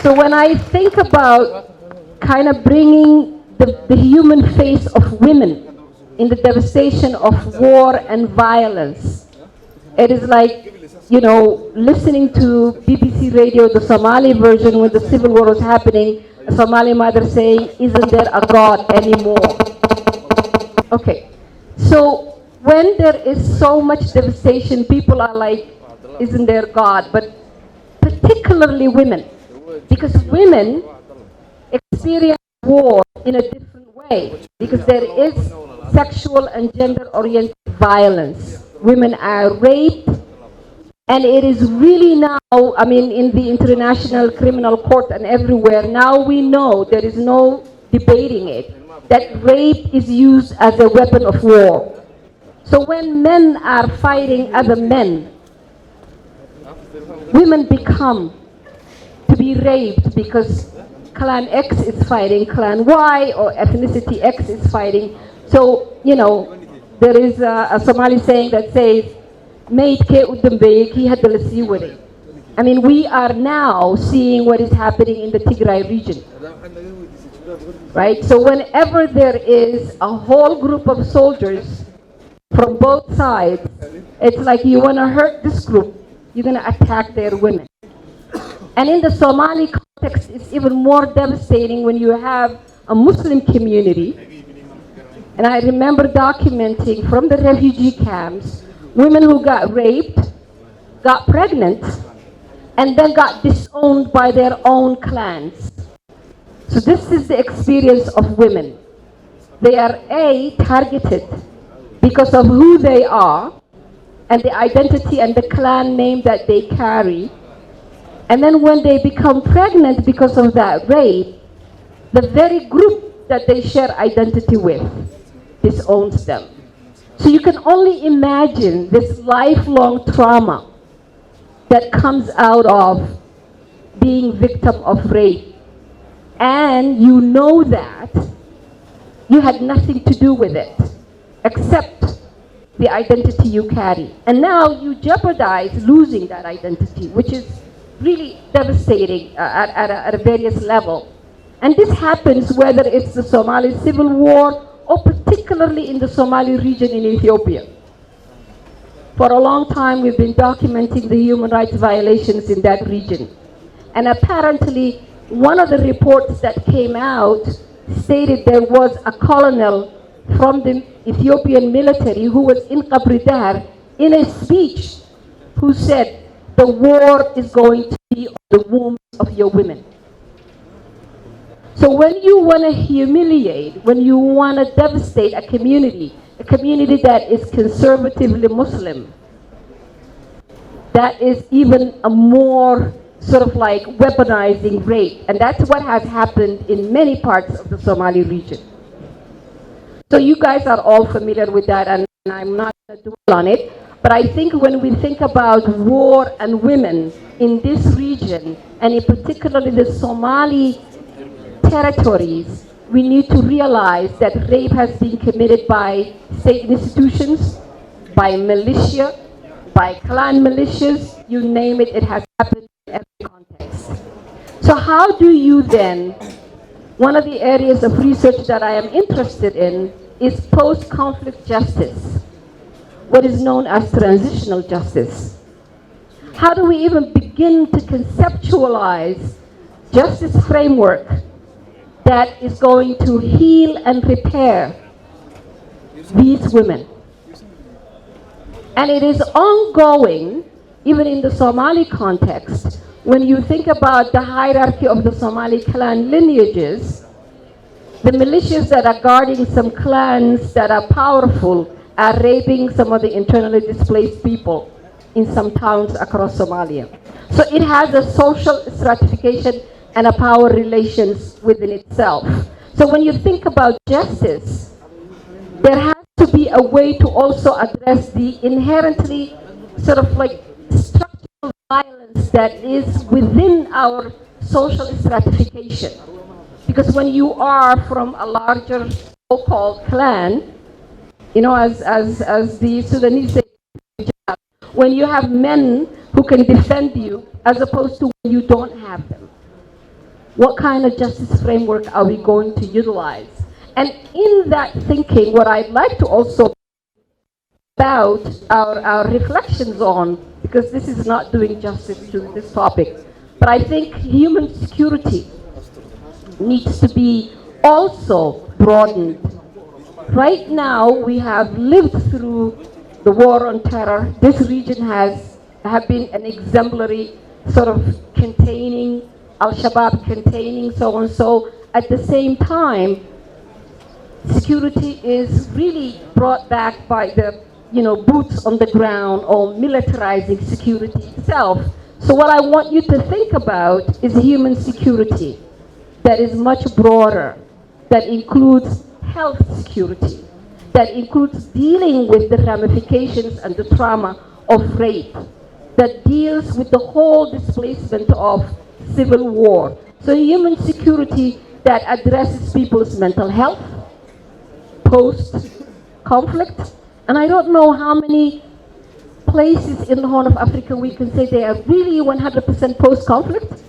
So when I think about kind of bringing the human face of women in the devastation of war and violence, it is like, you know, listening to BBC radio, the Somali version when the civil war was happening, a Somali mother saying, "Isn't there a God anymore?" Okay, so when there is so much devastation, people are like, "Isn't there God?" But particularly women, because women experience war in a different way, because there is sexual and gender-oriented violence. Women are raped, and it is really now, I mean, in the International Criminal Court and everywhere, now we know, there is no debating it, that rape is used as a weapon of war. So when men are fighting other men, women become to be raped because clan X is fighting clan Y, or ethnicity X is fighting. So, you know, there is a Somali saying that says, "Made ke udambe ki hadalasi wari." I mean, we are now seeing what is happening in the Tigray region. Right? So whenever there is a whole group of soldiers from both sides, it's like you want to hurt this group, you're going to attack their women. And in the Somali context, it's even more devastating when you have a Muslim community. And I remember documenting from the refugee camps, women who got raped, got pregnant, and then got disowned by their own clans. So this is the experience of women. They are targeted because of who they are and the identity and the clan name that they carry. And then when they become pregnant because of that rape, the very group that they share identity with disowns them. So you can only imagine this lifelong trauma that comes out of being victim of rape. And you know that you had nothing to do with it, except the identity you carry. And now you jeopardize losing that identity, which is really devastating at a various level. And this happens whether it's the Somali civil war or particularly in the Somali region in Ethiopia. For a long time, we've been documenting the human rights violations in that region. And apparently, one of the reports that came out stated there was a colonel from the Ethiopian military who was in Kabridar in a speech who said, "The war is going to be on the wombs of your women." So when you want to humiliate, when you want to devastate a community that is conservatively Muslim, that is even a more sort of like weaponizing rape. And that's what has happened in many parts of the Somali region. So you guys are all familiar with that, and I'm not going to dwell on it. But I think when we think about war and women in this region, and in particularly the Somali territories, we need to realize that rape has been committed by state institutions, by militia, by clan militias, you name it, it has happened in every context. So how do you then, one of the areas of research that I am interested in is post-conflict justice, what is known as transitional justice. How do we even begin to conceptualize justice framework that is going to heal and repair these women? And it is ongoing, even in the Somali context. When you think about the hierarchy of the Somali clan lineages, the militias that are guarding some clans that are powerful are raping some of the internally displaced people in some towns across Somalia. So it has a social stratification and a power relations within itself. So when you think about justice, there has to be a way to also address the inherently sort of like structural violence that is within our social stratification. Because when you are from a larger so-called clan, you know, as the Sudanese say, when you have men who can defend you, as opposed to when you don't have them. What kind of justice framework are we going to utilize? And in that thinking, what I'd like to also about our reflections on, because this is not doing justice to this topic, but I think human security needs to be also broadened. Right now, we have lived through the war on terror. This region have been an exemplary sort of containing Al-Shabaab, containing so and so. At the same time, security is really brought back by the boots on the ground or militarizing security itself. So what I want you to think about is human security that is much broader, that includes health security, that includes dealing with the ramifications and the trauma of rape, that deals with the whole displacement of civil war. So human security that addresses people's mental health, post-conflict, and I don't know how many places in the Horn of Africa we can say they are really 100% post-conflict.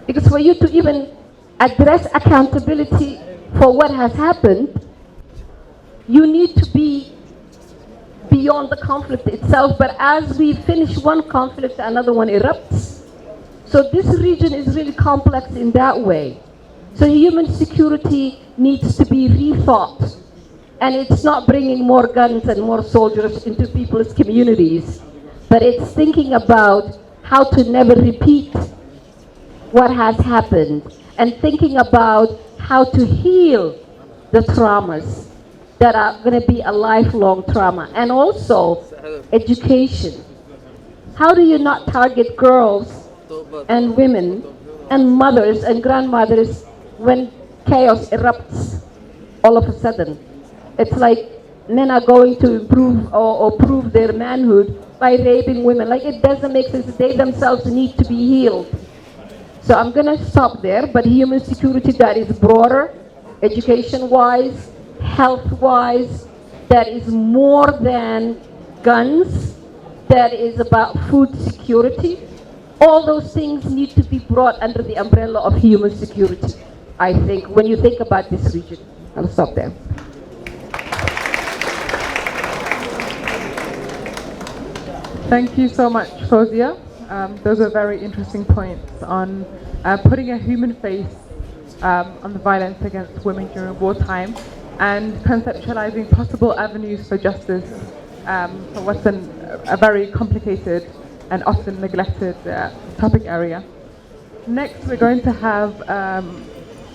Because for you to even address accountability for what has happened, you need to be beyond the conflict itself. But as we finish one conflict, another one erupts. So this region is really complex in that way. So human security needs to be rethought. And it's not bringing more guns and more soldiers into people's communities, but it's thinking about how to never repeat what has happened and thinking about how to heal the traumas that are going to be a lifelong trauma. And also education. How do you not target girls and women and mothers and grandmothers when chaos erupts all of a sudden? It's like men are going to improve or prove their manhood by raping women. Like, it doesn't make sense. They themselves need to be healed. So I'm going to stop there, but human security that is broader, education-wise, health-wise, that is more than guns, that is about food security. All those things need to be brought under the umbrella of human security, I think, when you think about this region. I'll stop there. Thank you so much, Fozia. Those are very interesting points on putting a human face on the violence against women during wartime and conceptualizing possible avenues for justice for what's a very complicated and often neglected topic area. Next, we're going to have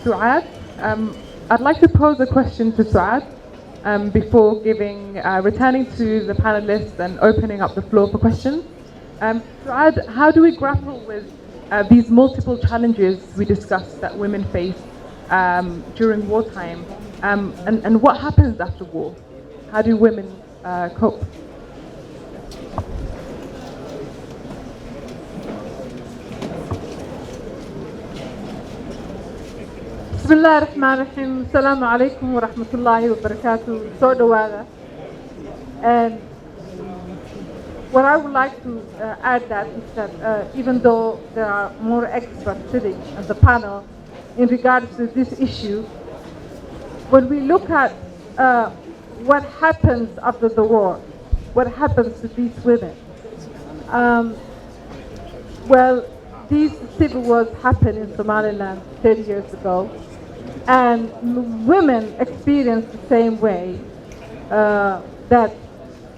Suad. I'd like to pose a question to Suad before returning to the panelists and opening up the floor for questions. Suad, how do we grapple with these multiple challenges we discussed that women face during wartime, and what happens after war? How do women cope? Bismillah ar-Rahman ar-Rahim. Assalamu alaikum wa rahmatullahi wa barakatuh. So dhawaada. And what I would like to add that is that even though there are more experts sitting on the panel in regards to this issue, when we look at what happens after the war, what happens to these women, well, these civil wars happened in Somaliland 30 years ago, and women experience the same way that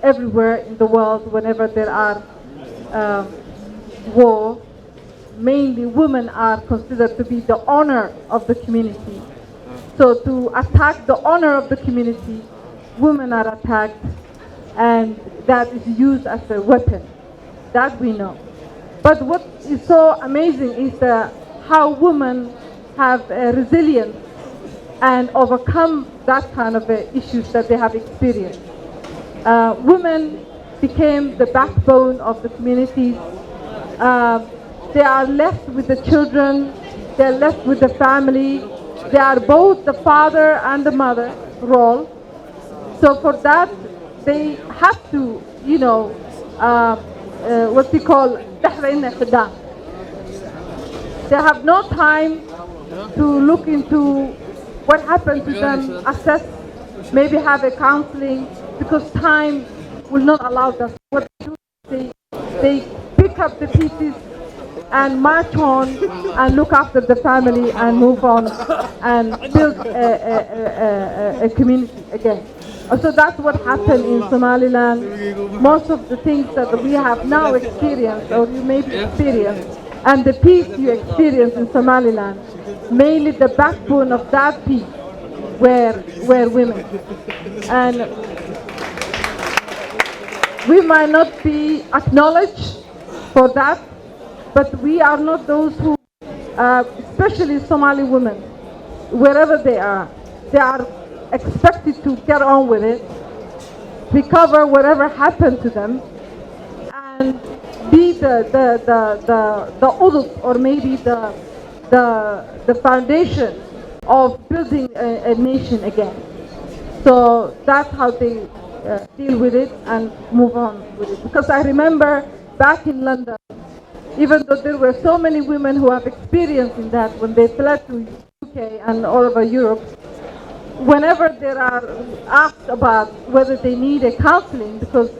everywhere in the world, whenever there are war, mainly women are considered to be the honor of the community. So to attack the honor of the community, women are attacked, and that is used as a weapon. That we know. But what is so amazing is how women have resilience and overcome that kind of issues that they have experienced. Women became the backbone of the communities. They are left with the children, they are left with the family. They are both the father and the mother role. So for that, they have to, what we call they have no time to look into what happened to them, assess, maybe have a counseling, because time will not allow them. What they do, they pick up the pieces and march on and look after the family and move on and build a community again. So that's what happened in Somaliland. Most of the things that we have now experienced, or you maybe experienced, and the peace you experience in Somaliland, mainly the backbone of that peace were women. And we might not be acknowledged for that, but we are not those who, especially Somali women, wherever they are expected to get on with it, recover whatever happened to them, and be the uduk, or maybe the foundation of building a nation again. So that's how they deal with it and move on with it. Because I remember back in London, even though there were so many women who have experience in that, when they fled to UK and all over Europe, whenever they are asked about whether they need a counseling because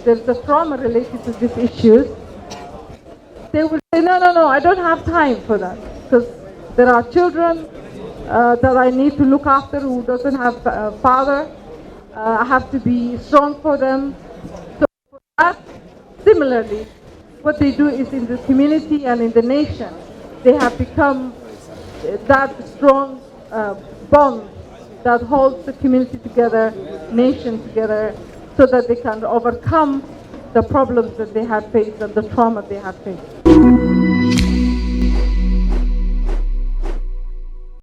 there's a trauma related to these issues, they will say, no, I don't have time for that, because there are children that I need to look after who doesn't have a father. I have to be strong for them. So for that, similarly, what they do is in the community and in the nation, they have become that strong bond that holds the community together, nation together, so that they can overcome the problems that they have faced and the trauma they have faced.